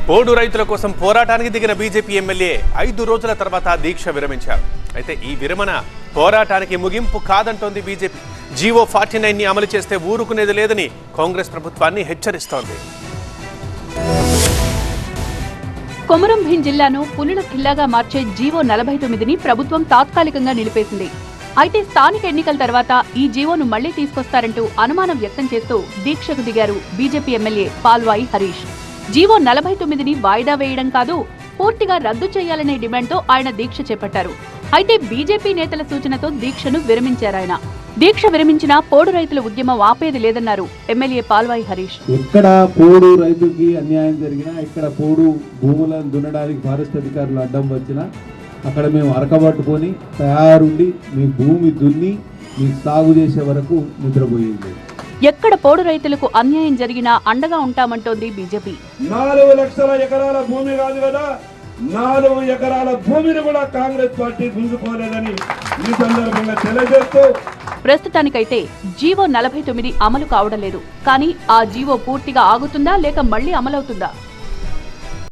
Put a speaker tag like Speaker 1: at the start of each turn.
Speaker 1: పోడు రైతుల కోసం పోరాటానికి దిగిన బీజేపీ ఎమ్మెల్యే 5 రోజుల తర్వాత దీక్ష విరమించారు. అయితే ఈ విరమణ పోరాటానికి ముగింపు కాదంటోంది బీజేపీ. జీవో 49ని అమలు చేస్తే ఊరుకునేది లేదని కాంగ్రెస్ ప్రభుత్వాన్ని హెచ్చరిస్తోంది.
Speaker 2: కొమరం భీం జిల్లాను పులుల కిల్లాగా మార్చే జీవో 49ని ప్రభుత్వం తాత్కాలికంగా నిలిపేసింది. అయితే స్థానిక ఎన్నికల తర్వాత ఈ జీవోను మళ్లీ తీసుకొస్తారంటూ అనుమానం వ్యక్తం చేస్తూ దీక్షకు దిగారు BJP MLA Palvai Harish. GO 49ని వాయిదా వేయడం కాదు, పూర్తిగా రద్దు చేయాలనే డిమాండ్తో ఆయన దీక్ష చేపట్టారు. అయితే బీజేపీ నేతల సూచనతో దీక్షను విరమించారాయన. దీక్ష విరమించినా పోడు రైతుల ఉద్యమం ఆపేది లేదన్నారు ఎమ్మెల్యే పాల్వాయి హరీష్.
Speaker 3: ఎక్కడ పోడు రైతుకి అన్యాయం జరిగినా, ఎక్కడ పోడు భూములను దున్నడానికి ఫారెస్ట్ అధికారులు అడ్డం వచ్చినా అక్కడ మేము అరకబట్టుకొని తయారుండి మీ భూమి దున్ని మీకు సాగు చేసే వరకు నిద్రపోయింది.
Speaker 2: ఎక్కడ పోడు రైతులకు అన్యాయం జరిగినా అండగా ఉంటామంటోంది బీజేపీ.
Speaker 4: 4 లక్షల ఎకరాల భూమి కాదు కదా, 4 ఎకరాల భూమిని కూడా కాంగ్రెస్ పార్టీ గుంజుకోలేదని ఈ సందర్భంగా తెలియజేస్తూ,
Speaker 2: ప్రస్తుతానికైతే జీవో 49 అమలు కావడం లేదు. కానీ ఆ జీవో పూర్తిగా ఆగుతుందా లేక మళ్లీ అమలవుతుందా?